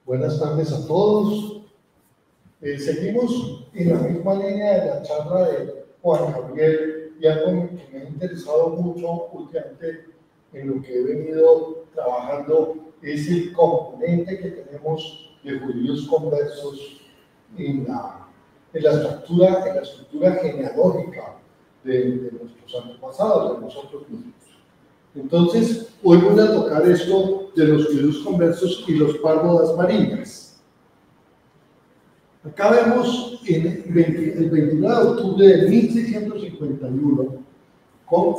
Buenas tardes a todos. Seguimos en la misma línea de la charla de Juan Gabriel y algo que me ha interesado mucho últimamente en lo que he venido trabajando es el componente que tenemos de judíos conversos en la estructura genealógica de nuestros antepasados, de nosotros mismos. Entonces, hoy voy a tocar esto de los judíos conversos y los párvudas marinas. Acá vemos el 29 de octubre de 1651,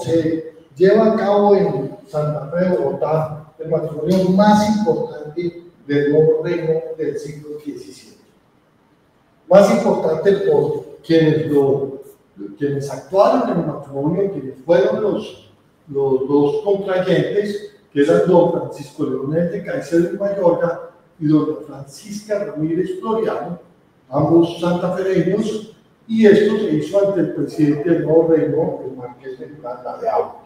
se lleva a cabo en Santa Fe de Bogotá el matrimonio más importante del nuevo reino del siglo XVII. Más importante por quienes actuaron en el matrimonio, quienes fueron los dos contrayentes, que eran don Francisco Leonel de Caicedo y Mayorga y doña Francisca Ramírez Floriano, ambos santafereños, y esto se hizo ante el presidente del nuevo reino, el marqués de Miranda de Austria.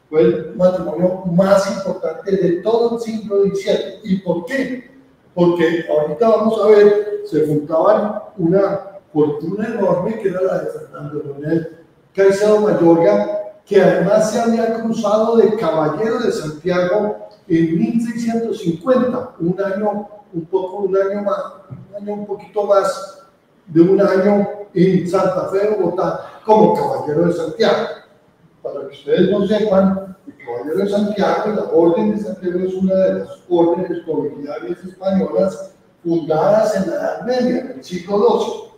Fue el matrimonio más importante de todo el siglo XVII. ¿Y por qué? Porque ahorita vamos a ver, se juntaban una fortuna enorme que era la de Fernando Leonel Caicedo Mayorga, que además se había cruzado de Caballero de Santiago en 1650, un año un poquito más de un año en Santa Fe de Bogotá como Caballero de Santiago. Para que ustedes no sepan, el Caballero de Santiago, la Orden de Santiago, es una de las órdenes nobiliarias españolas fundadas en la Edad Media, en el siglo XII,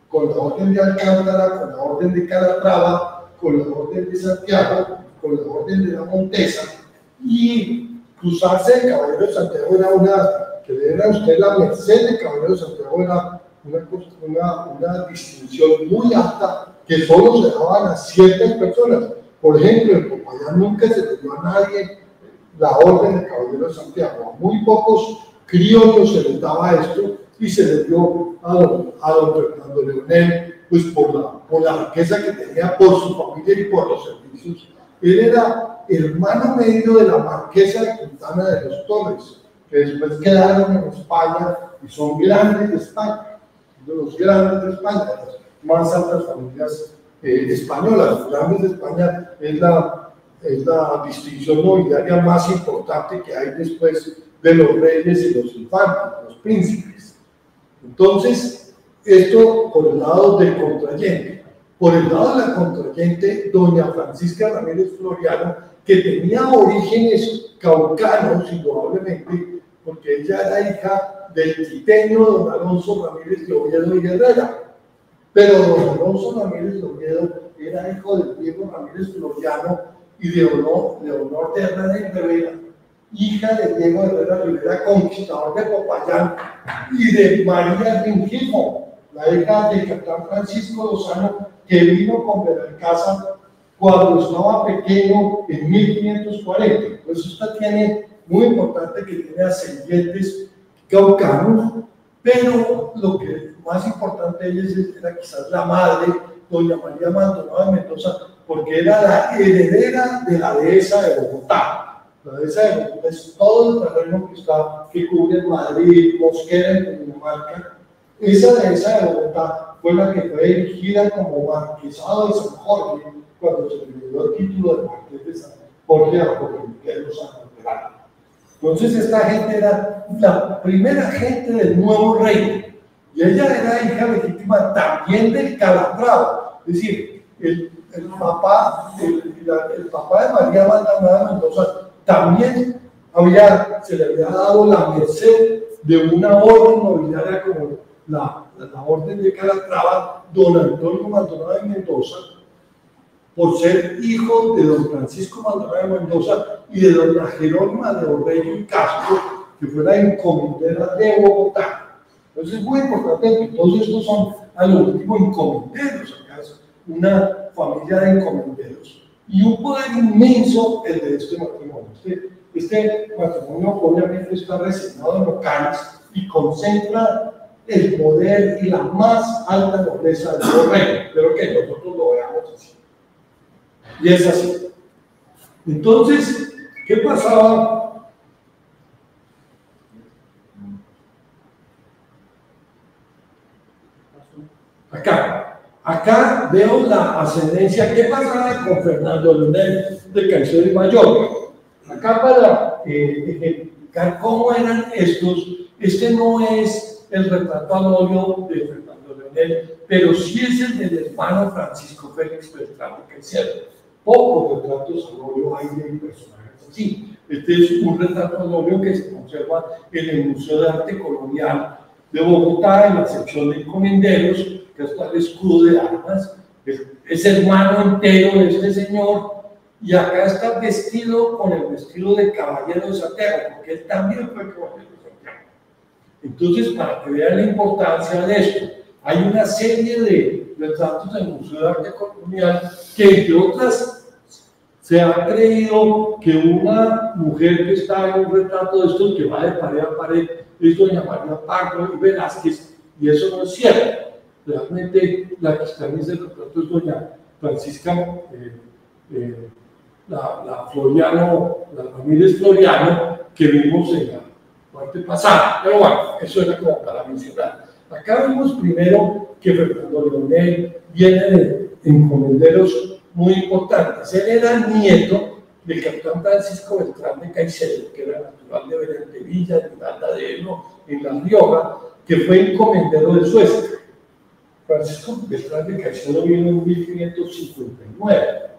con la Orden de Alcántara, con la Orden de Calatrava, con la Orden de Santiago, con la Orden de la Montesa, y cruzarse de Caballero de Santiago que le den a usted la merced de Caballero de Santiago era una distinción muy alta que solo se daban a ciertas personas. Por ejemplo, en Popayán nunca se le dio a nadie la Orden de Caballero de Santiago. A muy pocos criollos se les daba esto y se le dio a don Fernando Leonel, pues por la riqueza que tenía, por su familia y por los servicios. Él era hermano medio de la marquesa de Quintana de los Torres, que después quedaron en España y son grandes de España, de los grandes de España, las más altas familias españolas. Los grandes de España es la distinción nobiliaria más importante que hay después de los reyes y los infantes, los príncipes. Entonces, esto por el lado del contrayente. Por el lado de la contrayente, doña Francisca Ramírez Floriano, que tenía orígenes caucanos, indudablemente, porque ella era hija del quiteño don Alonso Ramírez de Oviedo y Herrera. Pero don Alonso Ramírez de Oviedo era hijo del Diego Ramírez Floriano y de Leonor de Herrera y Rivera, hija de Diego Herrera Rivera, conquistador de Popayán, y de María Ringifo, la hija del capitán Francisco Lozano, que vino con Belalcázar cuando estaba pequeño en 1540. Pues esto tiene, muy importante, que tiene ascendientes caucanos, pero lo que más importante de ellos era quizás la madre, doña María Maldonado de Mendoza, porque era la heredera de la dehesa de Bogotá. La dehesa de Bogotá es todo el terreno que cubre Madrid, Mosquera y Cundinamarca. Esa dehesa de Bogotá fue la que fue erigida como marquesado de San Jorge cuando se le dio el título de marqués de San Jorge a Jorge Miguel de San Jorge. Entonces esta gente era la primera gente del nuevo reino, y ella era hija legítima también del Calatrava, es decir, el papá de María Maldonado de Mendoza también se le había dado la merced de una orden nobiliaria como la Orden de Calatrava, don Antonio Maldonado de Mendoza, por ser hijo de don Francisco Maldonado de Mendoza y de doña Jerónima de Orrello y Castro, que fue la encomendera de Bogotá. Entonces es muy importante que todos estos son a lo último encomenderos, una familia de encomenderos, y un poder inmenso el de este matrimonio. Este matrimonio obviamente está reseñado en locales y concentra el poder y la más alta nobleza del nuevo reino. Espero que nosotros lo veamos así. Y es así. Entonces, ¿qué pasaba Acá veo la ascendencia. ¿Qué pasaba con Fernando Leonel de Caicedo y Mayor? Acá para explicar cómo eran estos, este no es el retrato al óleo de Fernando Leonel, pero sí es el del hermano Francisco Félix Beltrán de Caicedo. Pocos retratos al óleo hay de personajes así. Este es un retrato al óleo que se conserva en el Museo de Arte Colonial de Bogotá, en la sección de encomenderos, que está el escudo de armas, es hermano entero de este señor, y acá está vestido con el vestido de caballero de Santiago, porque él también fue caballero de Santiago. Entonces, para que vean la importancia de esto, hay una serie de retratos en el Museo de Arte Colonial que, entre otras, se ha creído que una mujer que está en un retrato de estos que va de pared a pared es doña María Pardo y Velázquez, y eso no es cierto. Realmente la que está en ese retrato es doña Francisca la Floriano, la Ramírez Floriano, que vimos en la parte pasada. Pero bueno, eso era como para mencionar. Acá vemos primero que Fernando Leonel viene de encomenderos muy importantes. Él era nieto del capitán Francisco Beltrán de Caicedo, que era natural de Berantevilla, de Miranda de Ebro, en La Rioja, que fue encomendero de Suecia. Francisco Beltrán de Caicedo vino en 1559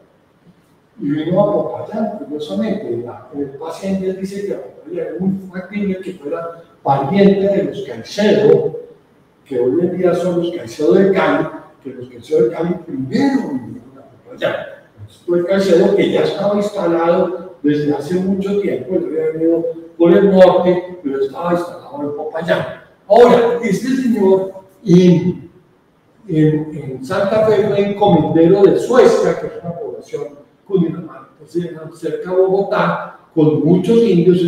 y vino a Popayán, curiosamente. En el paciente dice que era muy factible que fuera pariente de los Caicedo, que hoy en día son los Caicedo de Cali, que los Caicedo de Cali primero vinieron a Popayán. Esto es Caicedo que ya estaba instalado desde hace mucho tiempo, él había venido por el norte, pero estaba instalado en Popayán. Ahora, este señor en Santa Fe fue encomendero de Suecia, que es una población cerca de Bogotá, con muchos indios.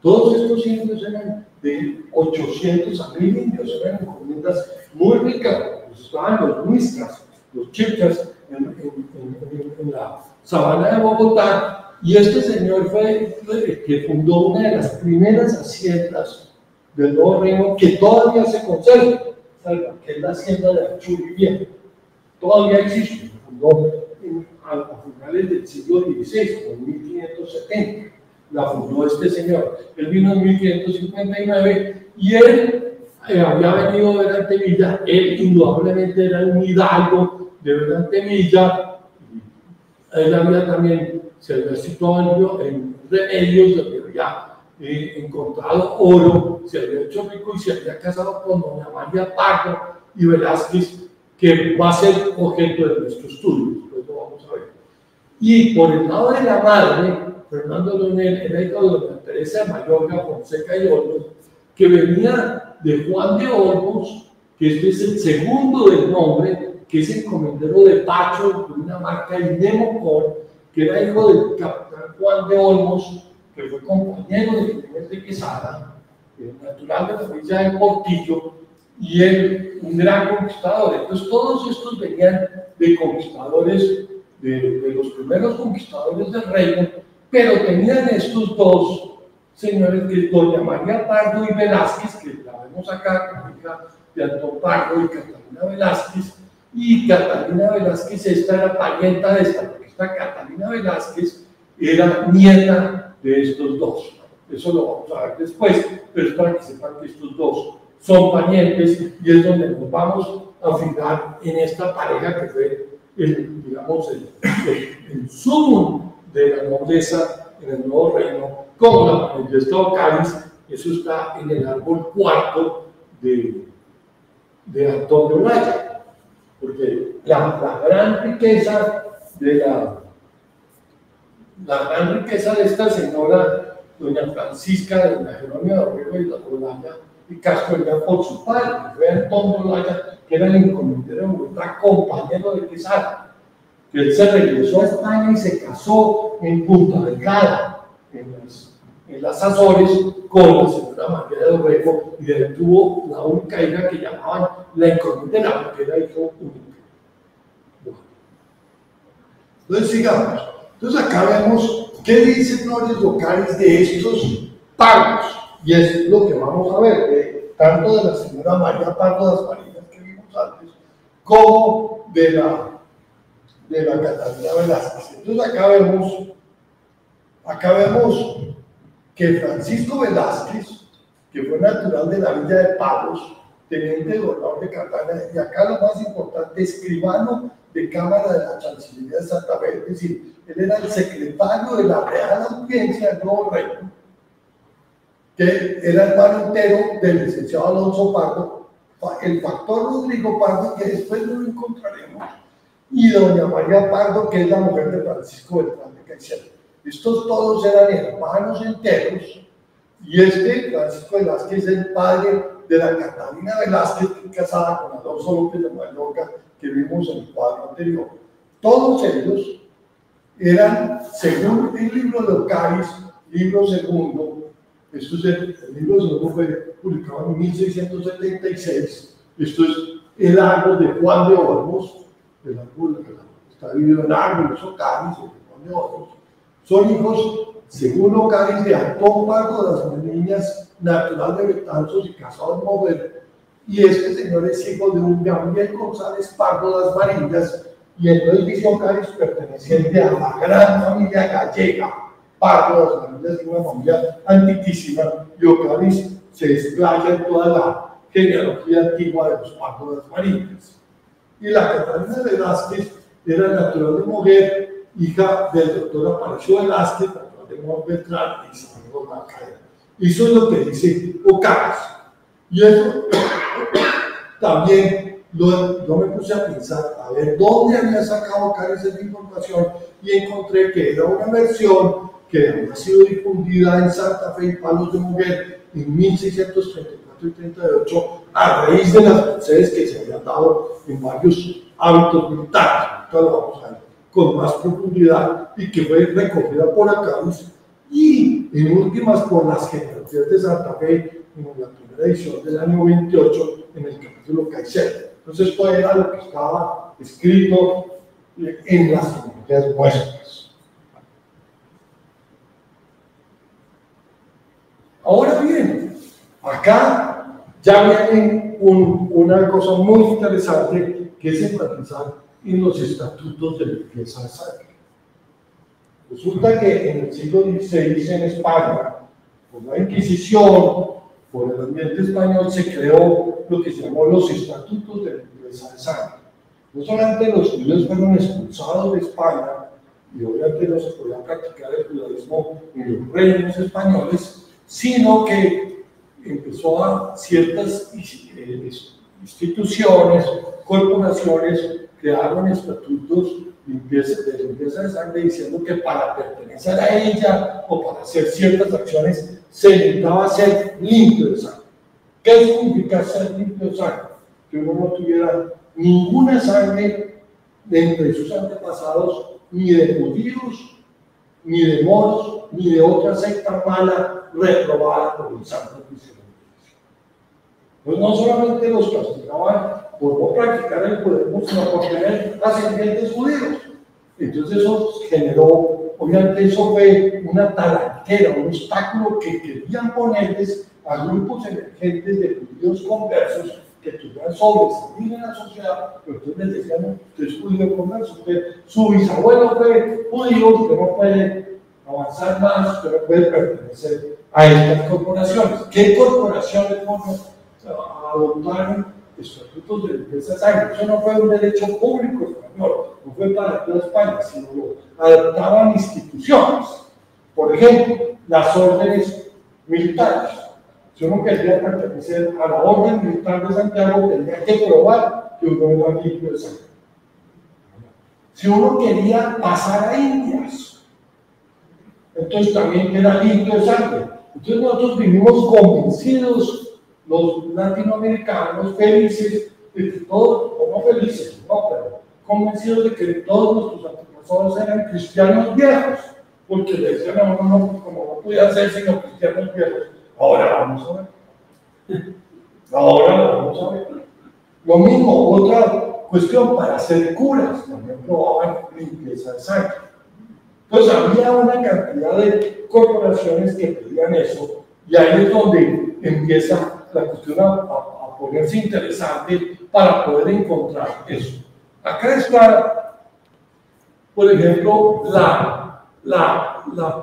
Todos estos indios eran de 800 a 1000 indios, eran encomiendas muy ricas. Pues estaban los muiscas, los chicas en la sabana de Bogotá, y este señor fue el que fundó una de las primeras haciendas del Nuevo Reino que todavía se conserva, que es la hacienda de Achuri Viejo. Todavía existe, se fundó a finales del siglo XVI, en 1570. La fundó este señor. Él vino en 1559 y él había venido de Berantevilla. Él indudablemente era un hidalgo de Berantevilla. Él había también, se había situado en Remedios, donde había encontrado oro, se había hecho rico y se había casado con doña María Pardo y Velázquez, que va a ser objeto de nuestro estudio. Después lo vamos a ver. Y por el lado de la madre, Fernando Leonel era hijo de doña Teresa de Mayorga, Fonseca y Olmos, que venía de Juan de Olmos, que este es el segundo del nombre, que es encomendero de Pacho, de una marca Indemocor, que era hijo del capitán Juan de Olmos, que fue compañero de Jiménez de Quesada, natural de la villa de Portillo, y él un gran conquistador. Entonces todos estos venían de conquistadores, de los primeros conquistadores del reino, pero tenían estos dos señores, que es doña María Pardo y Velázquez, que la vemos acá, como hija de Antón Pardo y Catalina Velázquez, y Catalina Velázquez, esta era parienta de esta, porque esta Catalina Velázquez era nieta de estos dos. Eso lo vamos a ver después, pero es para que sepan que estos dos son parientes y es donde nos vamos a fijar en esta pareja que fue el sumo de la nobleza en el Nuevo Reino, como la familia Ocaris. Eso está en el árbol cuarto de Antonio Olaya, porque la gran riqueza de esta señora, doña Francisca, de doña Jerónima de Orrego y la Olaya y Castro, era por su padre, fue Antonio Olaya, que era el encomendero de Bogotá, compañero de Quesada, que él se regresó a España y se casó en Punta Delgada, en las Azores, con la señora María de Orrego, y de él tuvo la única hija que llamaban la encomendera, porque era hijo único. Bueno. Entonces sigamos. Entonces acá vemos qué dicen los locales de estos pagos, y es lo que vamos a ver, tanto de la señora María Pardo, las parejas que vimos importantes, como de la Catalina Velázquez. Entonces acá vemos que Francisco Velázquez, que fue natural de la villa de Palos, teniente gobernador de Cartagena, y acá lo más importante, escribano de Cámara de la Chancillería de Santa Fe, es decir, él era el secretario de la Real Audiencia del Nuevo Reino, que era hermano entero del licenciado Alonso Pardo, el factor Rodrigo Pardo, que después lo encontraremos, y doña María Pardo, que es la mujer de Francisco Beltrán de Caicedo. Estos todos eran hermanos enteros, y Francisco Velázquez, es el padre de la Catalina Velázquez, que es casada con Alonso López de Mallorca, que vimos en el cuadro anterior. Todos ellos eran, según el libro de Ocaris, libro segundo, esto es el libro segundo fue publicado en 1676, esto es el árbol de Juan de Olmos, el árbol está dividido en árboles, Ocaris, el de Juan de Olmos, son hijos, según Ocaris, de Antón Pardo de las Niñas, natural de Betanzos y casado en Mover, y este señor es hijo de un Gabriel González Pardo de las Marillas, y entonces dice Ocaris perteneciente a la gran familia gallega, Pardo de las Marillas, una familia antiquísima, y Ocaris se desplaya en toda la genealogía antigua de los Pardo de las Marillas. Y la Catalina Velázquez era natural de Moguer, hija del doctor Aparicio Velázquez, natural de Moguer Beltrán, y Isabel Macaera. Eso es lo que dice Ocaris. Y eso también yo me puse a pensar, a ver dónde había sacado Ocaris esa información, y encontré que era una versión que había sido difundida en Santa Fe y Palos de Moguer en 1634 y 38, a raíz de las mercedes que se habían dado en varios hábitos militares. Ahorita lo vamos a ver con más profundidad, y que fue recogida por Ocaris y en últimas por las genealogías de Santa Fe en la primera edición del año 28 en el capítulo Caicedo. Entonces esto era lo que estaba escrito en las genealogías nuestras. Ahora bien, acá ya viene una cosa muy interesante, que es enfatizar en los estatutos de limpieza de sangre. Resulta que en el siglo XVI en España, por la Inquisición, por el ambiente español, se creó lo que se llamó los estatutos de limpieza de sangre. No solamente los judíos fueron expulsados de España, y obviamente no se podía practicar el judaísmo en los reinos españoles, sino que empezó a ciertas instituciones, corporaciones, crearon estatutos de limpieza de sangre, diciendo que para pertenecer a ella o para hacer ciertas acciones se necesitaba ser limpio de sangre. ¿Qué significa ser limpio de sangre? Que uno no tuviera ninguna sangre de entre sus antepasados, ni de judíos, ni de moros, ni de otra secta mala reprobada por el Santo Cristianismo. Pues no solamente los castigaban por no practicar el judaísmo, sino por tener ascendientes judíos. Entonces eso generó, obviamente eso fue una talanquera, un obstáculo que querían ponerles a grupos emergentes de judíos conversos que tuvieran sobresalir en la sociedad, pero entonces les decían, no, usted es judío converso, su bisabuelo fue judío, usted no puede avanzar más, usted no puede pertenecer a estas corporaciones. ¿Qué corporaciones adoptaron estatutos de limpieza de sangre? Eso no fue un derecho público español, no fue para toda España, sino lo adoptaban instituciones. Por ejemplo, las órdenes militares. Si uno quería pertenecer a la orden militar de Santiago, tenía que probar que uno era limpio de sangre. Si uno quería pasar a Indias, entonces también era limpio de sangre. Entonces nosotros vivimos convencidos, los latinoamericanos, felices, de que todos, o no felices, no, pero convencidos de que todos nuestros antepasados eran cristianos viejos, porque le decían a uno, no, como no podía ser sino cristianos viejos. Ahora vamos a ver. Ahora vamos a ver. Lo mismo, otra cuestión, para ser curas, también probaban limpieza de sangre. Entonces había una cantidad de corporaciones que pedían eso, y ahí es donde empieza la cuestión a ponerse interesante para poder encontrar eso. Acá está, por ejemplo,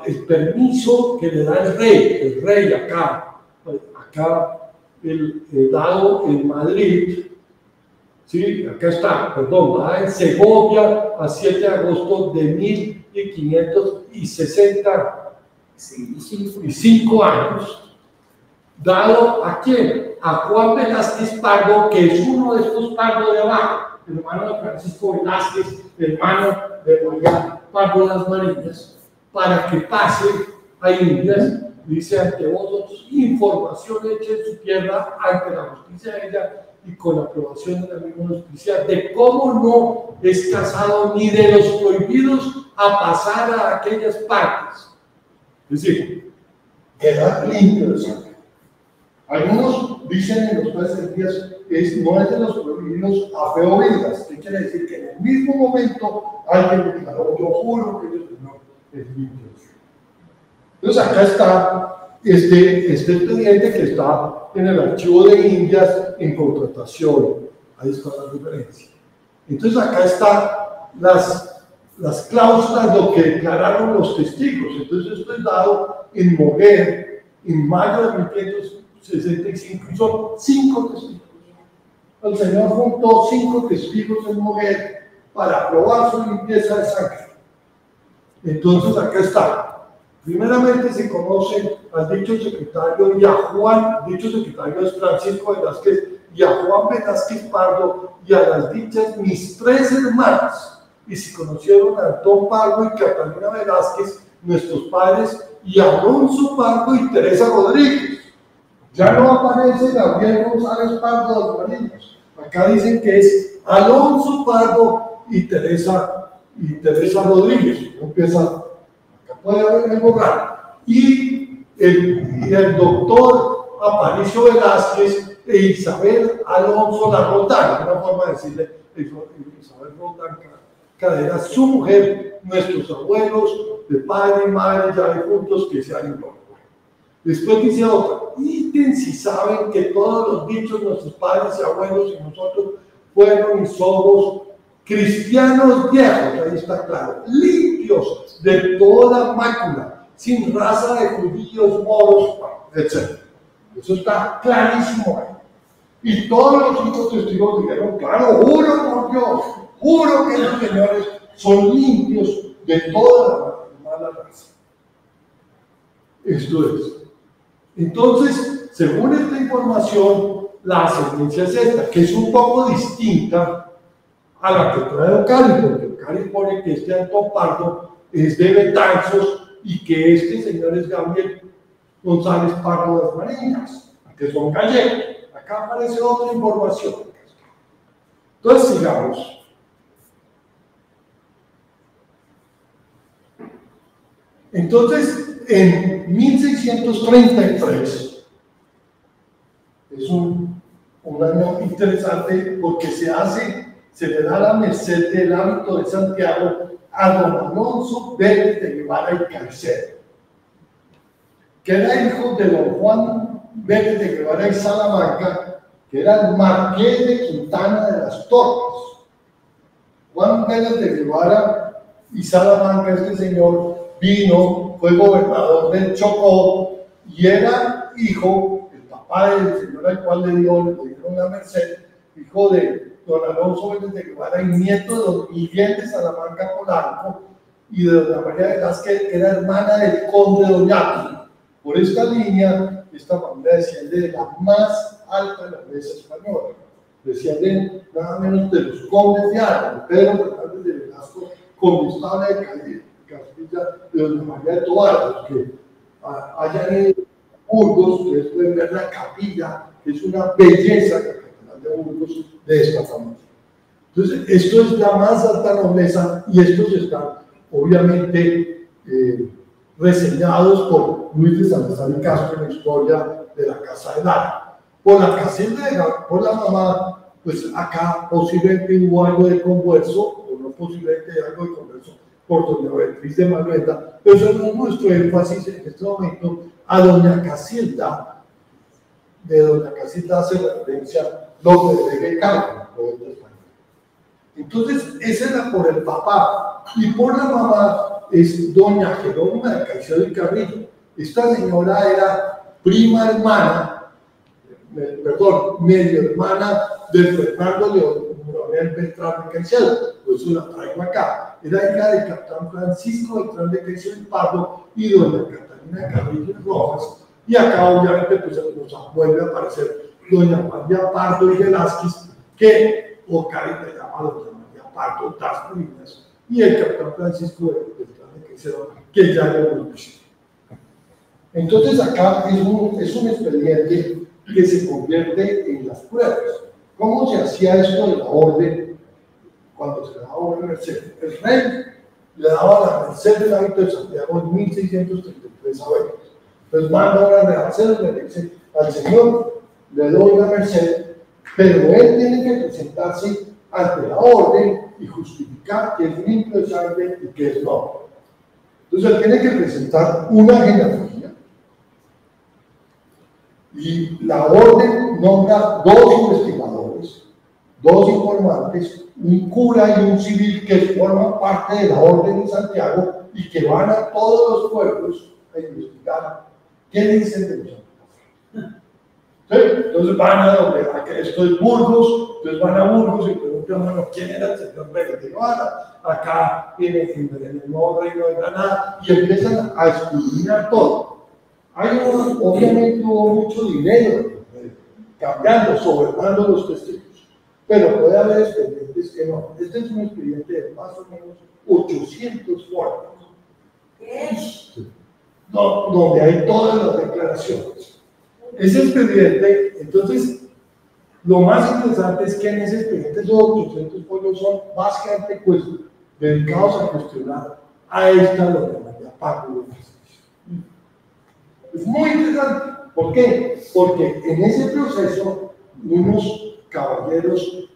el permiso que le da el rey acá, dado en Madrid, ¿sí? Acá está, perdón, dado en Segovia a 7 de agosto de 1565 años, dado a quién, a Juan Velázquez Pardo, que es uno de estos Pardo de abajo, hermano de Francisco Velázquez, hermano de María Pardo Las Marinas, para que pase a Indias, dice ante vosotros, información hecha en su tierra ante la justicia de ella y con la aprobación de la misma justicia, de cómo no es casado ni de los prohibidos a pasar a aquellas partes. Es decir, queda limpio de sangre. Algunos dicen en los jueces días no es de los prohibidos a feo vidas, que quiere decir que en el mismo momento alguien declaró, yo juro que Dios no es limpio. Entonces acá está este expediente que está en el archivo de Indias en contratación. Ahí está la diferencia. Entonces acá están las cláusulas, lo que declararon los testigos. Entonces esto es dado en Moguer en mayo de 1565 y son 5 testigos. El Señor juntó 5 testigos en Moguer para probar su limpieza de sangre. Entonces acá está. Primeramente se conoce al dicho secretario y a Juan, dicho secretario es Francisco Velázquez, y a Juan Velázquez Pardo y a las dichas mis 3 hermanas. Y se conocieron a Antón Pardo y Catalina Velázquez, nuestros padres, y Alonso Pardo y Teresa Rodríguez. Ya no aparece Gabriel González Pardo de los Marinos. Acá dicen que es Alonso Pardo y Teresa Rodríguez. Empieza, acá puede haber el borrar. Y el doctor Aparicio Velázquez e Isabel Alonso La Roldán, una forma de decirle Isabel Roldán Cadera, su mujer, nuestros abuelos, de padre y madre ya difuntos que se han ido. Después dice otra, ítem si saben que todos los dichos nuestros padres y abuelos y nosotros fueron y somos cristianos viejos, ahí está claro, limpios de toda mácula, sin raza de judíos, moros, etc. Eso está clarísimo ahí. Y todos los 5 testigos dijeron, claro, juro por Dios, juro que los señores son limpios de toda la mala raza. Esto es. Entonces, según esta información, la ascendencia es esta, que es un poco distinta a la que trae Ocari, porque Ocari pone que este Antón Pardo es de Betanzos y que este señor es Gabriel González Pardo de las Marinas, que son gallegos. Acá aparece otra información. Entonces, sigamos. Entonces, en 1633, es un año interesante porque se le da la merced del hábito de Santiago a don Alonso Vélez de Guevara y Caicedo, que era hijo de don Juan Vélez de Guevara y Salamanca, que era el marqués de Quintana de las Torres. Juan Vélez de Guevara y Salamanca, este señor, vino, fue gobernador del Chocó y era hijo, el papá del señor al cual le dieron la merced, hijo de don Alonso Vélez de Guevara y nieto de don Miguel de Salamanca Polanco y de doña María Velázquez, que era hermana del conde de Oñate. Por esta línea, esta familia desciende de la más alta de la nobleza española. Descienden nada menos de los condes de Aragón, Pedro Fernández de Velasco, condestable de Castilla, de doña María de Tobar, los que hayan ido a Burgos, ustedes pueden ver la capilla, que es una belleza, la catedral de Burgos, de esta familia. Entonces, esto es la más alta nobleza y estos están, obviamente, reseñados por Luis de Salazar y Castro en la historia de la Casa de Lara. Por la caseta por la mamá, pues acá posiblemente hubo algo de converso, o no posiblemente algo de converso por doña Beatriz de Maluenda, pero eso no es nuestro énfasis en este momento a doña Casilda de doña Casita hace referencia donde debe cargo, poeta español. Entonces, esa era por el papá, y por la mamá es doña Jerónima de Caicedo y Carrillo. Esta señora era prima hermana, medio hermana del Fernando Leonel Beltrán de Caicedo, por eso la traigo acá. Era hija del capitán Francisco Beltrán de Caicedo y Pardo y doña Catalina Carrillo y Rojas. Y acá obviamente pues nos vuelve a aparecer doña María Pardo y Velázquez, que Ocarita llama doña María Pardo das Colinas, y el capitán Francisco Beltrán de Caicedo, que ya lo hemos visto. Entonces acá es un expediente que se convierte en las pruebas. ¿Cómo se hacía esto de la orden cuando se daba una merced? El rey le daba la merced del hábito de Santiago en 1633 a Vélez. Entonces manda una rehacer, le dice al señor, le doy la merced, pero él tiene que presentarse ante la orden y justificar que es limpio de sangre y que es no. Entonces él tiene que presentar una genealogía, y la orden nombra dos investigadores, dos informantes, un cura y un civil que forman parte de la orden de Santiago y que van a todos los pueblos a investigar qué dicen de nosotros. ¿Sí? Entonces van a donde, esto es Burgos, entonces van a Burgos y preguntan, bueno, ¿quién era el señor Vélez de Guevara? Acá en el nuevo reino de Granada, y empiezan a escudriñar todo. Obviamente hubo mucho dinero cambiando, sobrepasando los testigos, pero puede haber expedientes que no. Este es un expediente de más o menos 800 folios, donde hay todas las declaraciones. Ese expediente, entonces, lo más interesante es que en ese expediente esos 800 folios son básicamente dedicados a cuestionar a esta doña María Pardo. Es muy interesante. ¿Por qué? Porque en ese proceso unos caballeros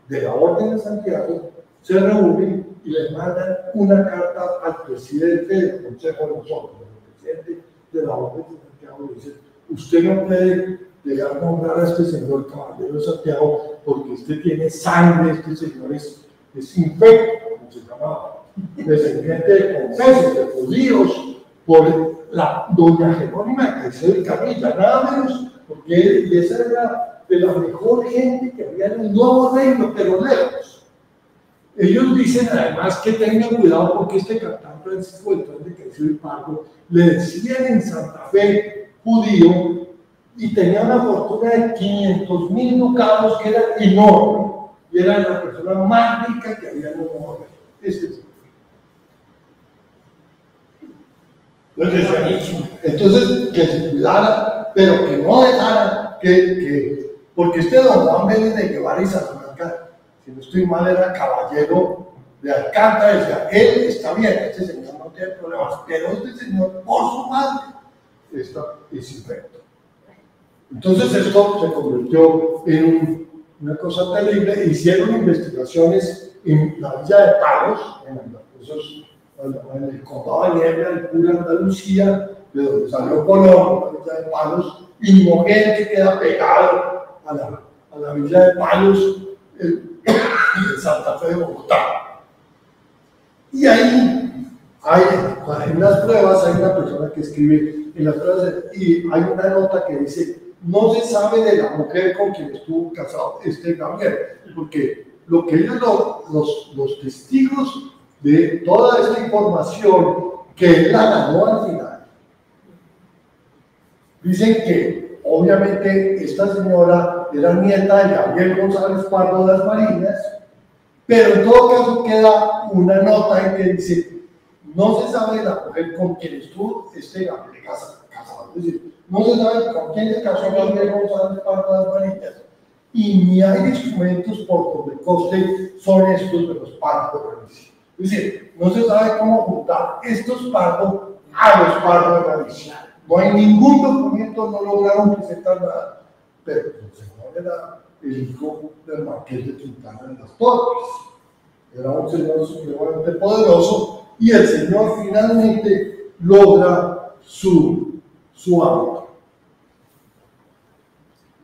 de la Orden de Santiago se reúnen y le mandan una carta al presidente del Consejo de nosotros, el presidente de la Orden de Santiago, y dice: usted no puede llegar a nombrar a este señor caballero de Santiago porque este tiene sangre, este señor es infecto, como se llamaba, descendiente de confesos, de judíos, por la doña Jerónima de Caicedo y Carrillo, nada menos, porque esa era de la mejor gente que había en el nuevo reino, pero lejos. Ellos dicen además que tengan cuidado porque este capitán Francisco Beltrán de Caicedo y Pardo le decían en Santa Fe judío y tenía una fortuna de 500.000 ducados, que era enorme, y era la persona más rica que había en el nuevo reino. Entonces, que se cuidara, pero que no dejara porque este don Juan Vélez de Guevara y Salamanca, si no estoy mal, era caballero de Alcántara, decía: él está bien, este señor no tiene problemas, pero este señor, por su madre, es infecto. Entonces esto se convirtió en una cosa terrible. Hicieron investigaciones en la Villa de Palos, en el condado de Niebla, el cura de Andalucía, de donde salió Colón, la Villa de Palos, y Moguel, que queda pegado a la Villa de Palos, en Santa Fe de Bogotá. Y ahí en las pruebas hay una persona que escribe en las pruebas, y hay una nota que dice: no se sabe de la mujer con quien estuvo casado Gabriel, porque lo que ellos, los testigos de toda esta información que él la ganó al final, dicen que obviamente esta señora era nieta de Gabriel González Pardo de las Marinas, pero en todo caso queda una nota en que dice: no se sabe de la mujer con quien estuvo Gabriel casado, es decir, no se sabe con quién se casó Gabriel González Pardo de las Marinas, y ni hay instrumentos por donde conste son estos de los Pardos de Galicia. Es decir, no se sabe cómo juntar estos Pardos a los Pardos de Galicia. No hay ningún documento, no lograron presentar nada, pero el señor era el hijo del Marqués de Quintana de las Torres. Era un señor supremamente poderoso, y el señor finalmente logra su hábito.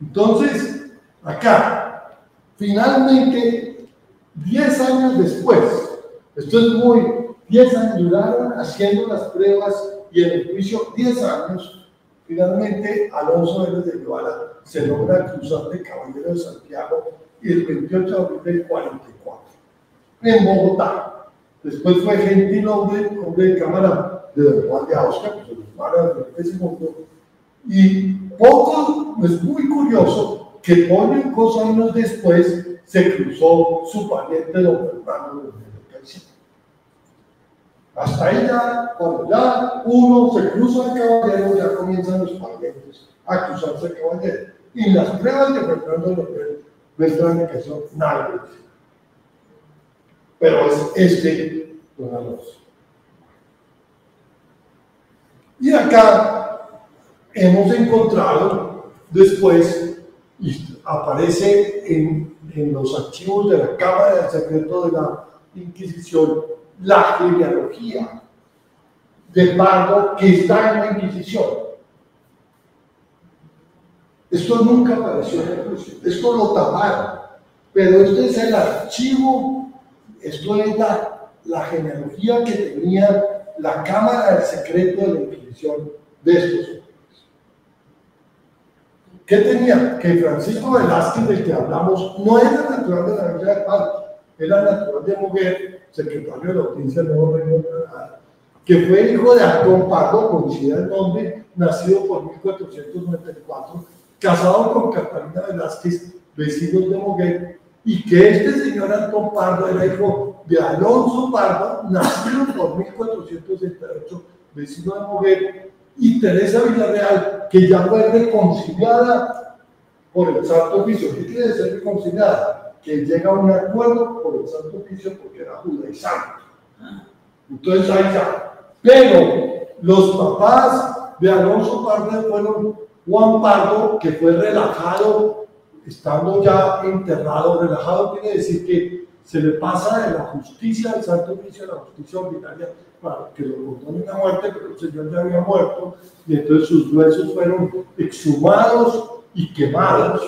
Entonces, acá, finalmente, 10 años después, esto es muy, 10 años duraron haciendo las pruebas y en el juicio 10 años, finalmente Alonso Vélez de Guevara se logra cruzar de Caballero de Santiago y el 28 de abril del 44, en Bogotá. Después fue gentil hombre de cámara de Don Juan de Austria, pues los maras de ese mundo. Y poco, es muy curioso que ponen cosas años después se cruzó su pariente Don Fernando de Caicedo. Hasta ahí ya, cuando ya uno se cruza de caballero, ya comienzan los parientes a cruzarse de caballero. Y las pruebas de Fernando de Beltrán de Caicedo, nadie dice. Pero es don Alonso. Y acá hemos encontrado después, y aparece en los archivos de la Cámara del Secreto de la Inquisición, la genealogía de Pardo que está en la Inquisición. Esto nunca apareció en el juicio, esto lo taparon, pero este es el archivo, esto es la genealogía que tenía la Cámara del Secreto de la Inquisición de estos hombres. ¿Qué tenía? Que Francisco Velázquez, del que hablamos, no era natural de la Villa de Pardo, era natural de Moguer, secretario de la Audiencia del Nuevo Reino de Granada, que fue hijo de Antón Pardo, coincide el nombre, nacido por 1494, casado con Catalina Velázquez, vecinos de Moguer, y que este señor Antón Pardo era hijo de Alonso Pardo, nacido por 1468, vecino de Moguer, y Teresa Villarreal, que ya fue reconciliada por el Santo Oficio. ¿Qué quiere decir reconciliada? Que llega a un acuerdo por el Santo Oficio porque era judaizante. Entonces ahí ya. Pero los papás de Alonso Pardo fueron Juan Pardo, que fue relajado, estando ya enterrado. Relajado quiere decir que se le pasa de la justicia del Santo Oficio a la justicia ordinaria para que lo condonen a muerte, pero el señor ya había muerto, y entonces sus huesos fueron exhumados y quemados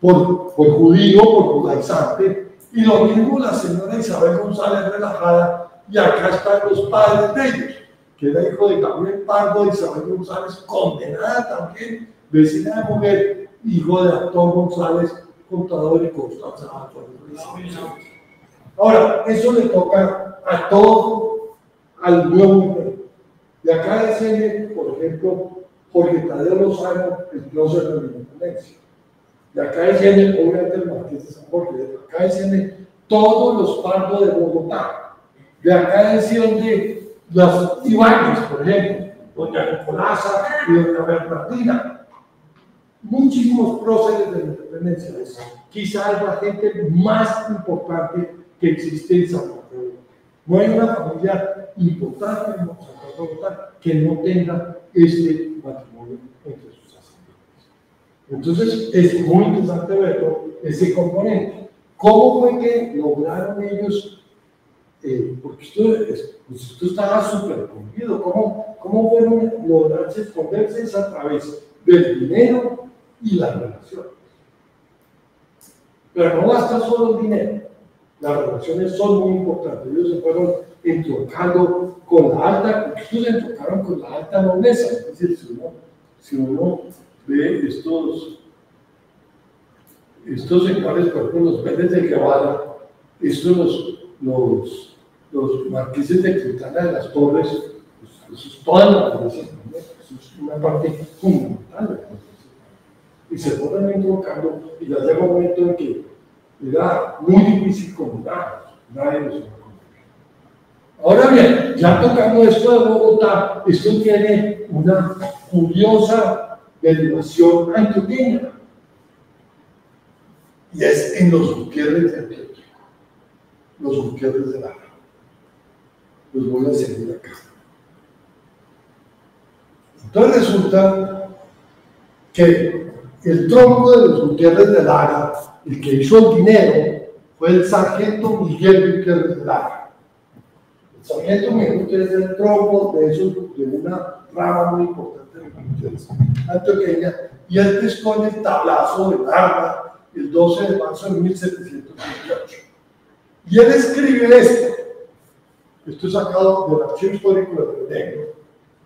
por judío, por judaizante, y lo mismo la señora Isabel González relajada, y acá están los padres de ellos, que era hijo de Gabriel Pardo, Isabel González, condenada también, vecina de Moguer, hijo de Antón González, contador y Constanza. Ahora, eso le toca a todo, al nuevo imperio. De acá desciende, por ejemplo, Jorge Tadeo Lozano, el prócer de la independencia. De acá desciende, obviamente, el Marqués de San Jorge. De acá descienden todos los Pardos de Bogotá. De acá descienden las Ibáñez, por ejemplo, doña Nicolasa y doña Bernardina. Muchísimos próceres de la independencia. Es quizás la gente más importante que existe en San Mateo. No hay una familia importante en San Mateo que no tenga este matrimonio entre sus ascendientes. Entonces es muy interesante verlo, ese componente. ¿Cómo fue que lograron ellos? Porque esto estaba súper prohibido. ¿Cómo fueron lograrse esconderse? Es a través del dinero y las relaciones. Pero no basta solo el dinero, las relaciones son muy importantes. Ellos se fueron entroncando con la alta, porque ellos se entroncaron con la alta nobleza. Es decir, si uno ve estos señores, por ejemplo, los Vélez de Guevara, estos los marqueses de Quintana de las Torres, pues, eso es toda la nobleza, ¿no? Eso es una parte fundamental de la nobleza. Y se fueron entroncando, y ya llega un momento en que era muy difícil combinarlos, nadie los iba a combinar. Ahora bien, ya tocando esto de Bogotá, esto tiene una curiosa derivación antioqueña, y es en los Gutiérrez de Antioquia, los Gutiérrez de Lara. Los voy a enseñar acá. Entonces resulta que el tronco de los Gutiérrez de Lara, el que hizo el dinero, fue el sargento Miguel Gutiérrez de Lara. El sargento Miguel Gutiérrez es el tronco de una rama muy importante antioqueña, y él pescó en el tablazo del arma el 12 de marzo de 1728. Y él escribe esto es sacado del Archivo Histórico de Río Negro.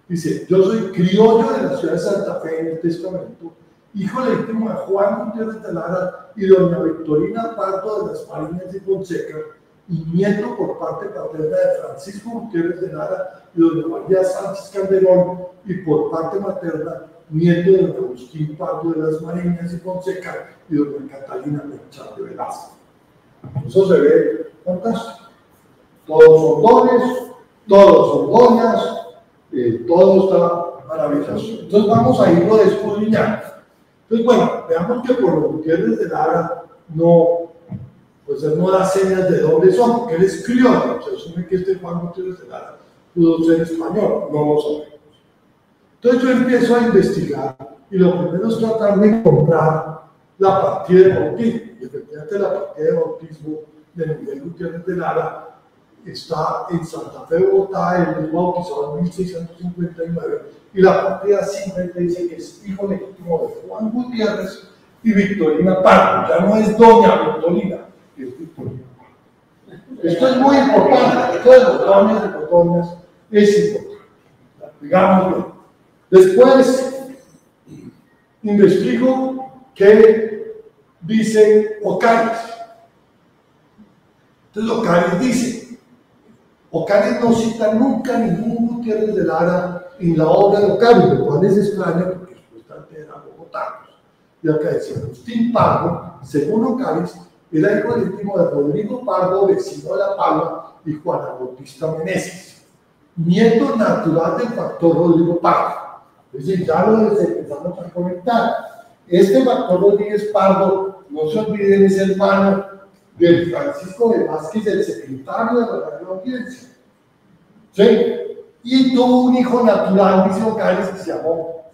Dice: yo soy criollo de la ciudad de Santa Fe en el testamento, hijo legítimo de Juan Gutiérrez de Lara y doña Victorina Pardo de las Marinas de Fonseca, y nieto por parte paterna de Francisco Gutiérrez de Lara y doña María Sánchez Calderón, y por parte materna nieto de don Agustín Pardo de las Marinas y Fonseca y doña Catalina Merchán de Velasco. Eso se ve fantástico. Todos son dones, todos son doñas, todo está maravilloso. Entonces vamos a irlo descubrirando. Entonces, bueno, veamos que por los Gutiérrez de Lara pues él no da señas de dónde son, porque él es criollo. Se asume que este Juan Gutiérrez de Lara pudo ser español, no lo sabemos. Entonces yo empiezo a investigar y lo primero es tratar de encontrar la partida de bautismo. Y efectivamente la partida de bautismo de Miguel Gutiérrez de Lara está en Santa Fe, Bogotá. Él es bautizado en 1659 y la partida simplemente dice que es hijo legítimo de Juan Gutiérrez y Victorina Pardo. Ya no es doña Victorina, es Victorina Pardo. Esto es muy importante, esto de los dones y los doñas es importante, digámoslo. Después investigo qué dice Ocares. Entonces Ocares dice: Ocares no cita nunca ningún Gutiérrez de Lara en la obra de Ocares, lo cual es extraño porque supuestamente eran bogotanos. Y acá dice: Agustín Pardo, según Ocares, era hijo legítimo de Rodrigo Pardo, vecino de La Palma, y Juana Bautista Meneses, nieto natural del factor Rodrigo Pardo. Es decir, ya lo empezamos a conectar. Este factor Rodríguez Pardo, no se olviden, es hermano del Francisco Velázquez, el secretario de la Real Audiencia. ¿Sí? Y tuvo un hijo natural, dice Ocares, que se llamó,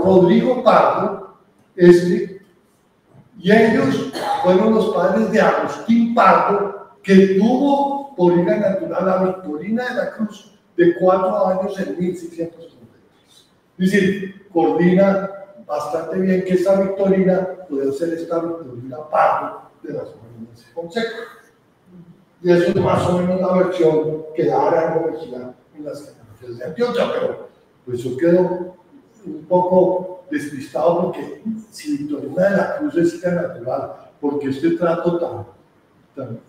Rodrigo Pardo, y ellos fueron los padres de Agustín Pardo, que tuvo por hija natural a Victorina de la Cruz, de 4 años en 1633. Es decir, coordina bastante bien que esa Victorina puede ser esta Victorina Pardo de las Marinas de Fonseca. Y eso es más o menos la versión que da Arango Mejía en las genealogías de Antioquia, pero pues yo quedo un poco despistado porque si Victorina de la Cruz es hija natural, porque este trato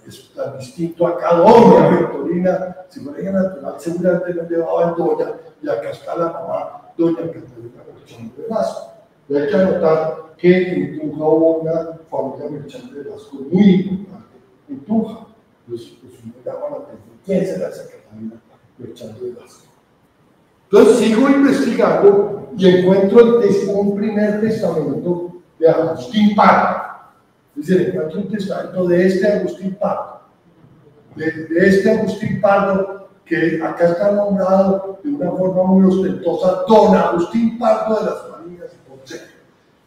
es tan distinto a cada hombre. Victorina, si fuera hija natural, seguramente no llevaba el doña, y acá está la mamá, doña Catalina Merchán de Velasco. Y hay que anotar que en Tunja hubo una familia Merchán de Velasco muy importante en Tunja. Pues uno llama la atención: ¿quién será esa Catalina Merchán de Velasco? Entonces sigo investigando y encuentro un primer testamento de Agustín Pardo. Es decir, encuentro un testamento de este Agustín Pardo. De este Agustín Pardo, que acá está nombrado de una forma muy ostentosa, don Agustín Pardo de las Marinas y Fonseca.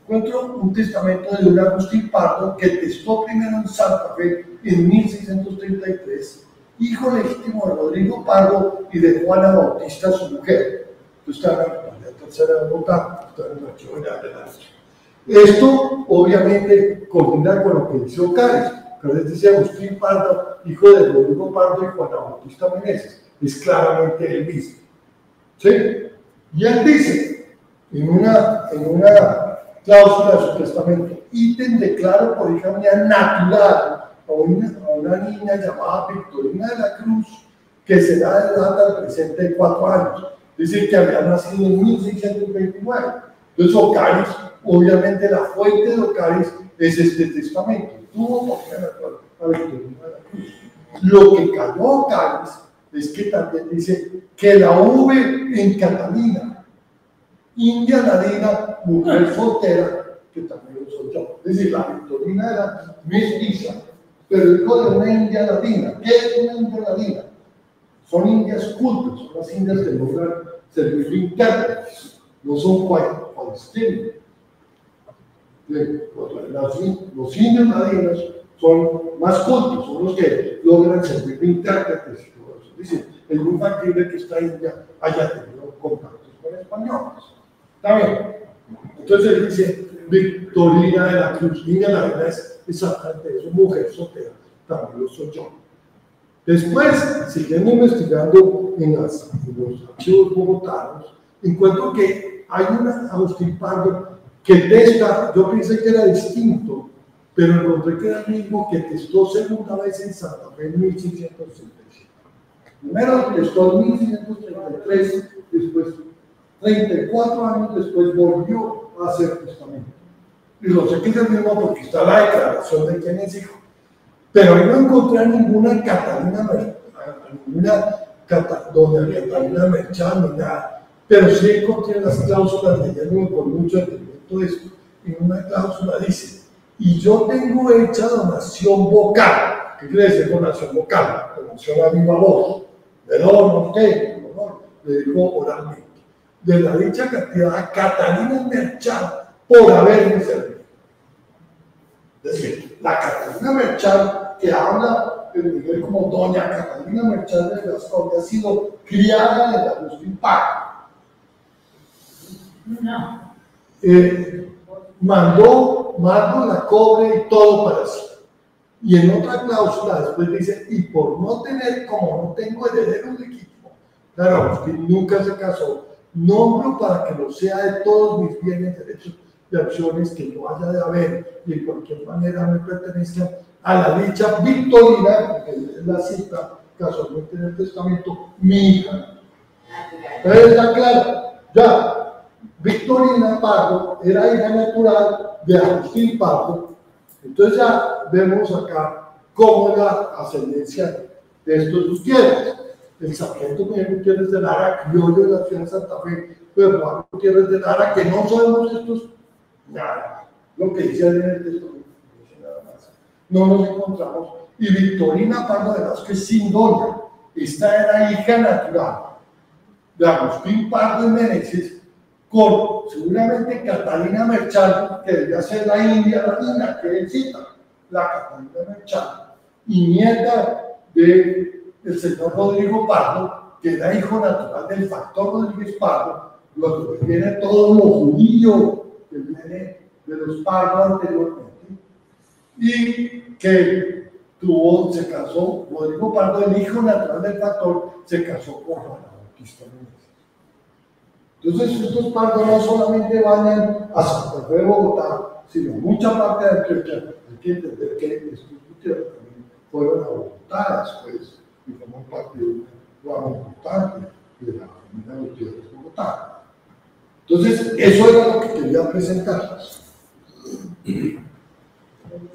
Encuentro un testamento de don Agustín Pardo que testó primero en Santa Fe en 1633, hijo legítimo de Rodrigo Pardo y de Juana Bautista, su mujer. Esto está en la tercera nota, está en el archivo de la. Esto obviamente coordina con lo que dice Ocares. Ocares dice Agustín Pardo, hijo de Rodrigo Pardo y Juana Bautista Meneses. Es claramente el mismo. ¿Sí? Y él dice en una cláusula de su testamento: ítem declaro por hija mía natural a una niña llamada Victorina de la Cruz, que será de data al presente de 4 años. Es decir, que había nacido en 1629. Entonces Ocares, obviamente la fuente de Ocares es este testamento. Tuvo por hija natural a Victorina de la Cruz. Lo que cayó Ocares es que también dice que la V en Catalina, India Ladina, mujer soltera, que también lo soy yo. Es decir, la Victorina era mestiza, pero hijo de una India Ladina. ¿Qué es una India Ladina? Son indias cultas, son las indias que logran servir de intérpretes, no son palestinos. Los indios ladinos son más cultos, son los que logran servir de intérpretes y todo eso. Dice, es muy factible que esta India haya tenido contactos con españoles. ¿Está bien? Entonces él dice, Victorina de la Cruz, niña, la verdad es exactamente eso, mujer soltera, también lo soy yo. Después, siguiendo investigando en los archivos bogotanos, encuentro que hay una Agustín Pardo que testa, yo pensé que era distinto, pero encontré que era el mismo que testó segunda vez en Santa Fe en 1637. Primero testó en 1633, después 34 años después volvió a hacer testamento. Y lo sé que es el mismo porque está la declaración de quién es hijo. Pero ahí no encontré a ninguna Catalina, doña Catalina Merchán ni nada. Pero sí encontré las cláusulas de ella, por mucho entendimiento de esto. Y una cláusula dice, y yo tengo hecha donación vocal. ¿Qué quiere decir donación vocal? Donación a viva voz. De no usted, le digo oralmente. De la dicha cantidad a Catalina Merchán por haberme servido. Es decir, la Catalina Merchán que habla en nivel como doña Catalina Merchán de Gascón, que ha sido criada en Agustín Pardo. No. Mandó la cobre y todo para sí. Y en otra cláusula después dice, y por no tener, como no tengo herederos legítimos, claro, Agustín nunca se casó, nombro para que lo sea de todos mis bienes, derechos y acciones que yo haya de haber y de cualquier manera me pertenezcan a la dicha Victorina, porque es la cita casualmente en el testamento, mi hija. Entonces está claro, ya, Victorina Pardo era hija natural de Agustín Pardo. Entonces ya vemos acá cómo es la ascendencia de estos Gutiérrez. El sargento Miguel Gutiérrez de Lara, criollo de la ciudad de Santa Fe, pues Juan Gutiérrez de Lara, que no sabemos estos, nada, lo que dice en el testamento, nada más. No nos encontramos. Y Victorina Pardo de Vázquez sin doña, esta era hija natural de Agustín Pardo y Meneses, con seguramente Catalina Merchán, que debía ser la india latina que él cita, la Catalina Merchán, y nieta del señor Rodrigo Pardo, que era hijo natural del factor Rodríguez Pardo, luego que viene todo lo judío que viene de los Pardo anteriormente, y que se casó, Rodrigo Pardo, el hijo natural del factor, se casó con Juana Bautista Meneses. Entonces, estos Pardos no solamente vayan a Santa Fe de Bogotá, sino mucha parte de Antioquia. Hay que entender que estos Gutiérrez también fueron a Bogotá después y forman parte de una rama importante de la familia Gutiérrez de Bogotá. Entonces, eso era lo que quería presentarles. Y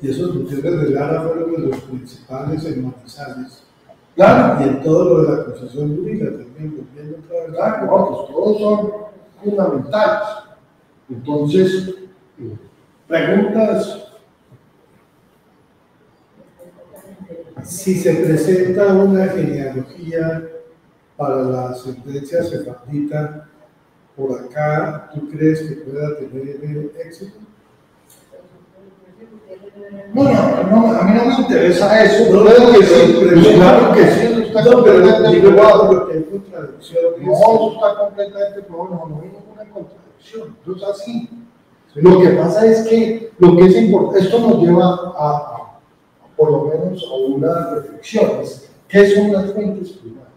esos Gutiérrez de Lara fueron de los principales en Manizales. Claro. Y en todo lo de la concesión pública también, volviendo otra vez. Claro, no, pues todos son fundamentales. Entonces, preguntas. Si se presenta una genealogía para la ascendencia sefardita por acá, ¿tú crees que pueda tener éxito? No, a mí no me interesa eso. No, Creo que sí, pero claro que sí, eso está completamente probado. Lo que hay contradicción. No, eso está completamente probado, no hay ninguna contradicción. Eso es así. Lo que pasa es que lo que es importante, esto nos lleva a por lo menos a unas reflexiones. ¿Qué son las fuentes primarias?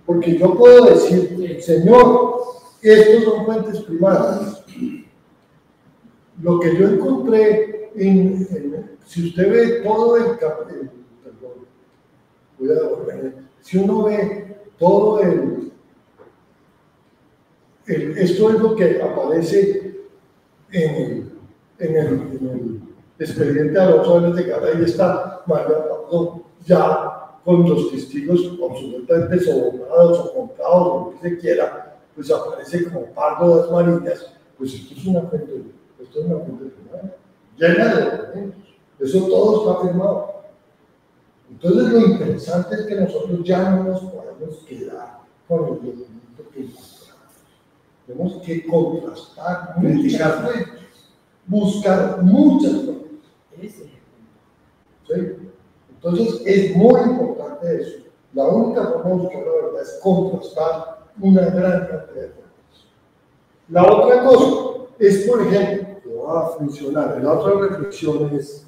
Porque yo puedo decir, Señor, estos son fuentes primarias. Lo que yo encontré si usted ve todo si uno ve todo esto es lo que aparece en el expediente Alonso de Gara, y está María Pardo ya con los testigos absolutamente sobornados o comprados o lo que se quiera, pues aparece como Pardo de las Marinas. Pues esto es una fuente primaria, llena de documentos. Eso todo está firmado. Entonces lo interesante es que nosotros ya no nos podemos quedar con el documento que encontramos. Tenemos que contrastar muchas fuentes, buscar muchas fuentes. ¿Sí? Entonces es muy importante eso. La única forma de buscar la verdad es contrastar una gran cantidad de fotos. La otra cosa es, por ejemplo, que va a funcionar, la otra reflexión es,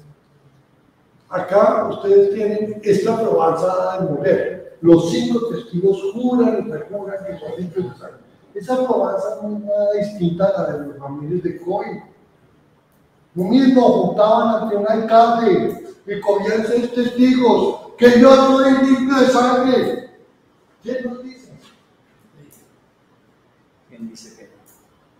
acá ustedes tienen esta probanza de mujer. Los 5 testigos juran y rejuran que son limpios de sangre. Esa probanza no es nada distinta a la de los familiares de Cohen. Lo mismo, juntaban ante un alcalde y cogían 6 testigos, que yo soy limpio de sangre. ¿Quién nos dice? ¿Quién dice que no?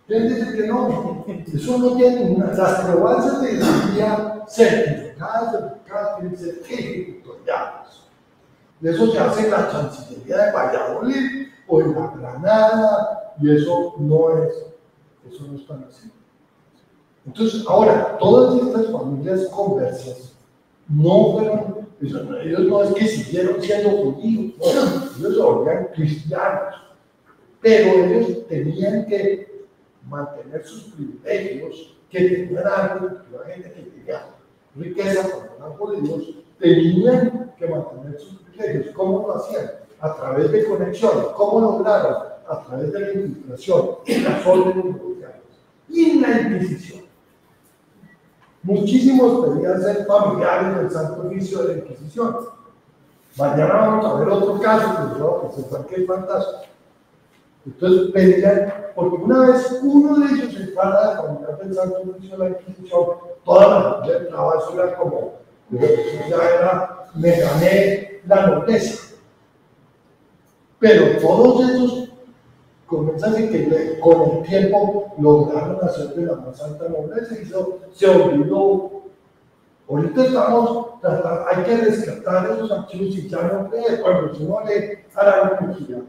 ¿Quién dice que no? Eso no tiene ninguna. Las probanzas de identidad certificadas tienen que ser ejecutoriadas. De eso se hace en la Chancillería de Valladolid o en la Granada, y eso no están haciendo. Entonces, ahora, todas estas familias conversas no fueron, ellos no es que siguieron siendo judíos, no, ellos se volvían cristianos, pero ellos tenían que mantener sus privilegios, que tenían algo, que la gente que tenía riqueza, cuando eran judíos, tenían que mantener sus privilegios. ¿Cómo lo hacían? A través de conexiones. ¿Cómo lograron? A través de la infiltración en las órdenes judiciales y en la Inquisición. Muchísimos pedían ser familiares del Santo Oficio de la Inquisición. Mañana vamos a ver otro caso que yo sepan que es fantástico. Entonces pedían, porque una vez uno de ellos se para de familiar del Santo Oficio de la Inquisición, toda la familia entraba, eso era como, ya era, me gané la nobleza. Pero todos esos comienzan a que con el tiempo lograron hacer de la más alta nobleza y eso se olvidó. Ahorita estamos tratando, hay que rescatar esos archivos y ya no cree, cuando si uno lee Arango Mejía,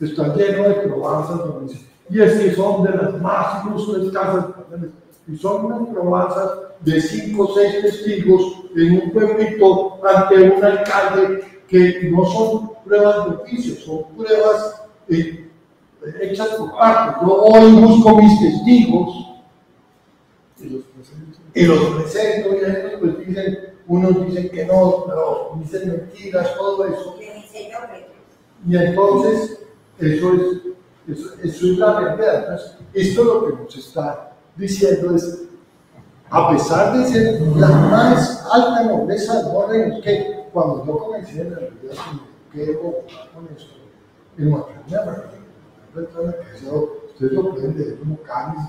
está lleno de probanzas, y es que son de las más ilustres casas, y son unas probanzas de 5 o 6 testigos en un pueblito ante un alcalde que no son pruebas de oficio, son pruebas hechas por parte. Yo hoy busco mis testigos y los presento, y ellos pues dicen, unos dicen que no, pero dicen mentiras, todo eso. Y entonces, eso es la realidad. Entonces, esto lo que nos está diciendo es, a pesar de ser la más alta nobleza de orden, que cuando yo comencé en la realidad, que con esto, en matrimonio, ustedes lo pueden leer como Cáliz,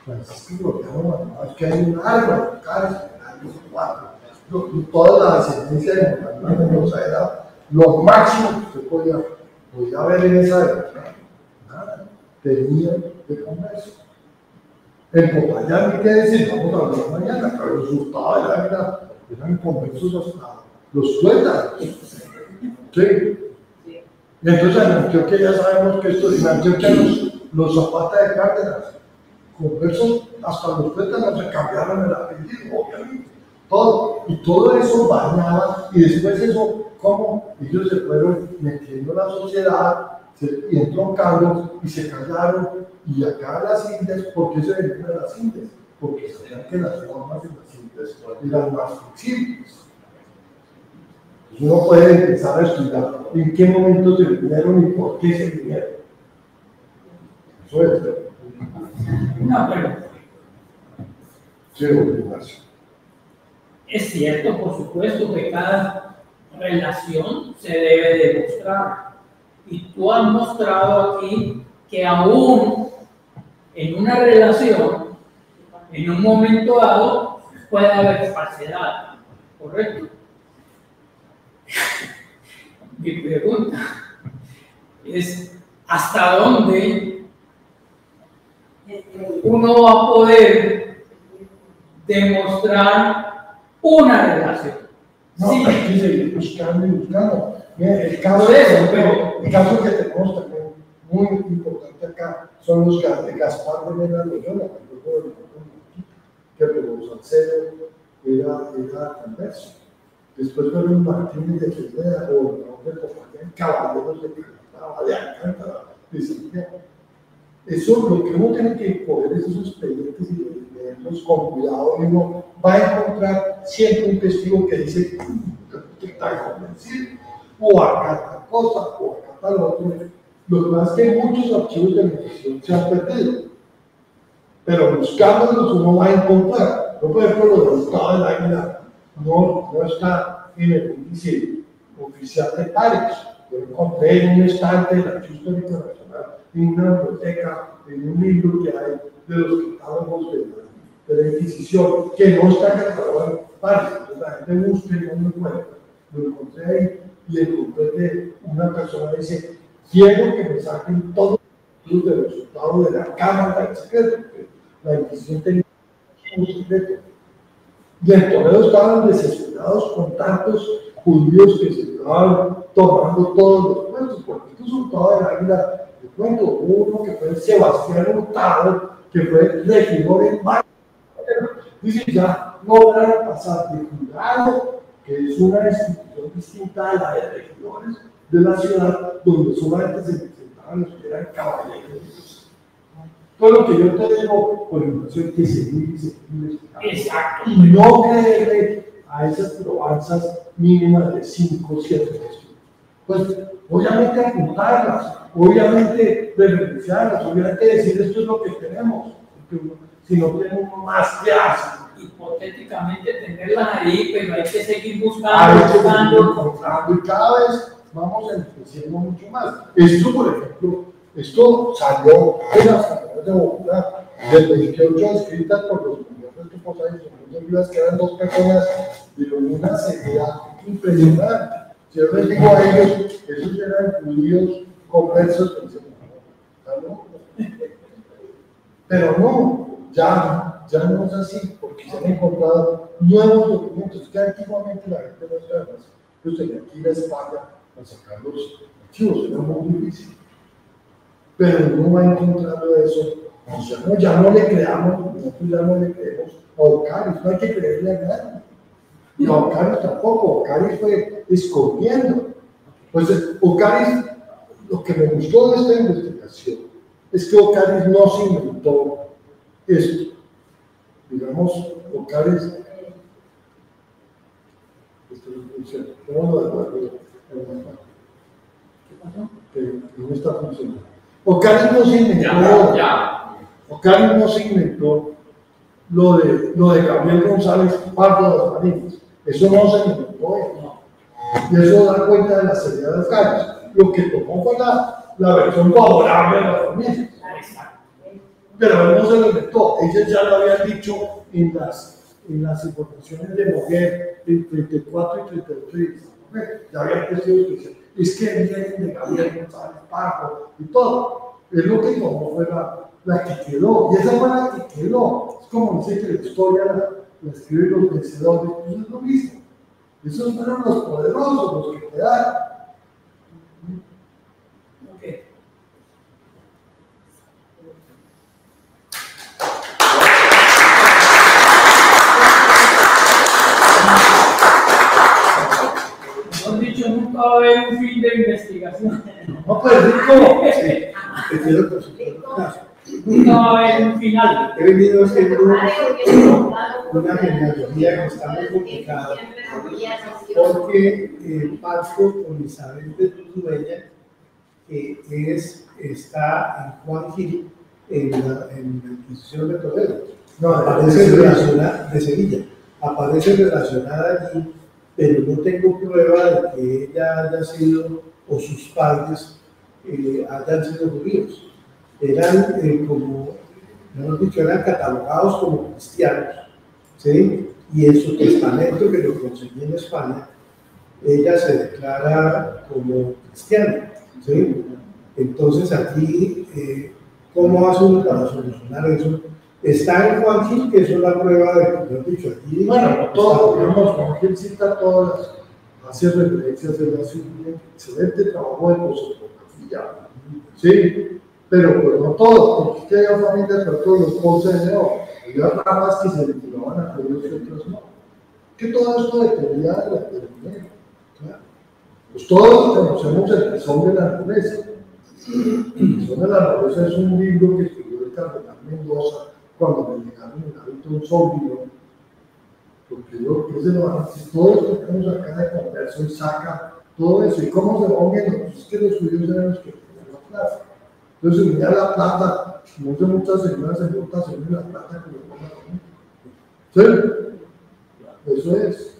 Francisco Gloriano, es que hay un árbol de Cáliz, hay 4. Toda la descendencia de Mendoza era lo máximo que usted podía ver en esa época. Nada, tenían de comercio. En Popayán, ¿qué decir? Vamos a hablar mañana, pero los resultados de la vida eran conversos hasta los tuétanos. ¿Sí? Y entonces en Antioquia ya sabemos que esto, en Antioquia los Zapata de Cárdenas, conversos hasta los tuétanos se cambiaron el apellido, obviamente. Todo, y todo eso bañaba, y después eso, ¿cómo? Ellos se fueron metiendo en la sociedad, y entroncando, y se callaron, y acá las Indias, ¿por qué se venían a las Indias? Porque sabían que las formas de las Indias eran más flexibles. Uno puede empezar a estudiar en qué momento se vinieron y por qué se vinieron. Eso es. Una pregunta. Sí, Ignacio. Es cierto, por supuesto, que cada relación se debe demostrar. Y tú has mostrado aquí que aún en una relación, en un momento dado, puede haber falsedad. ¿Correcto? Mi pregunta es, ¿hasta dónde uno va a poder demostrar una relación? No, Sí. hay que seguir buscando y buscando. Mira, el caso que tenemos también muy importante acá son los de Gaspar de Mena Loyola, que Pedro Salcedo era converso. Después fueron Martínez de Fidea, gobernador de Popayán, caballeros de Calatrava, de Alcántara, de Sevilla. Eso, lo que uno tiene que coger esos expedientes y leerlos con cuidado, y uno va a encontrar siempre un testigo que dice, está convencido, o acá tal cosa, o acá tal otro, Lo que pasa es que muchos archivos de medición se han perdido, pero buscándolos uno va a encontrar. Yo, por ejemplo, los resultados del Águila no está en el índice oficial de pares. Yo encontré en un estante del Archivo Histórico Nacional, en una biblioteca, en un libro que hay de los catálogos de la Inquisición, que no está catalogado en pares. Entonces la gente busca y no lo encuentra. Lo encontré ahí y encontré que una persona dice: quiero que me saquen todos los resultados de la Cámara del Secreto, porque la Inquisición tenía un secreto. Y en Toledo estaban desesperados con tantos judíos que se estaban tomando todos los puestos, porque estos son todos del Águila. Les cuento, uno que fue Sebastián Hurtado, que fue regidor en Valle. Dice, ya lograron pasar de juzgado, que es una institución distinta a la de regidores de la ciudad, donde solamente se presentaban los que eran caballeros. Todo lo que yo te digo, por información, hay que seguir. Exacto. Y no creerle a esas probanzas mínimas de 5 o 7 veces. Pues, obviamente apuntarlas, obviamente referenciarlas, obviamente decir esto es lo que tenemos. Porque si no tenemos más, ¿qué hace? Hipotéticamente tenerlas ahí, pero hay que seguir buscando. Y cada vez vamos enriqueciendo mucho más. Esto, por ejemplo, esto salió de las carreras de Bogotá, del 28 escritas por los gobiernos de Posay, que eran 2 personas de una seriedad impresionante. Si yo les digo a ellos, esos eran judíos conversos, pero no, ya no es así, porque se han encontrado nuevos documentos que antiguamente la gente no sabía más. Yo tenía que ir a España a sacar los archivos, era muy difícil. Pero uno va encontrando eso, ya no le creamos, nosotros ya no le creemos a Ocaris, no hay que creerle a nadie. Y a Ocaris tampoco, Ocaris fue escondiendo. Pues Ocaris, lo que me gustó de esta investigación es que Ocaris no se inventó esto. Digamos, Ocaris, que no está funcionando. Ocaris no se inventó, Ocaris no se inventó lo de Gabriel González Pardo de las Marinas. Eso no se inventó él. Y eso da cuenta de la seriedad de Ocaris. Lo que tomó fue la versión favorable de las familias. Pero él no se lo inventó. Ellos ya lo habían dicho en las informaciones de Moguer, en 34 y 38. Ya habían decidido que es que vienen de Gabriel González Pardo y todo. Es lo que tomó fue la que quedó. Y esa fue la que quedó. Es como dice que la historia la escriben los vencedores. Pues es lo mismo. Esos fueron los poderosos, los que quedaron. Okay. Hemos dicho, nunca va a haber un fin de investigación. No, pues rico. Nunca va a haber un final. He venido haciendo una genealogía que está muy complicada, porque parto con Isabel de Tutubeña, que está en Juan Gil, en la Inquisición de Toledo. No, aparece relacionada de Sevilla, aparece relacionada allí, pero no tengo prueba de que ella haya sido, o sus padres hayan sido judíos. Eran como, mejor dicho, eran catalogados como cristianos, ¿sí? Y en su testamento, que lo conseguí en España, ella se declara como cristiana, ¿sí? Entonces aquí, ¿cómo hace uno para solucionar eso? Está en Juan Gil, que es una prueba de, mejor dicho, aquí. Bueno, todo, digamos, Juan Gil cita todas hace referencias de la excelente trabajo de posopografía, ¿sí? Pero pues no todos, porque es que había familias que todos los ponces de oro, había ramas que se vinculaban a judíos y otras no. Que todo esto dependía de la dinero, claro. Pues todos conocemos el Tesón de la Nobleza. El Tesón de la Nobleza es un libro que escribió el cardenal Mendoza cuando le llegaron el hábito un sobrino, porque yo creo que es de los todo esto que tenemos acá de converso y saca todo eso, y cómo se va uniendo, pues es que los judíos eran los que plata. Entonces, unía la plata, como dicen muchas señoras en votaciones, la plata que le ponen a la gente. ¿Sí? Eso es.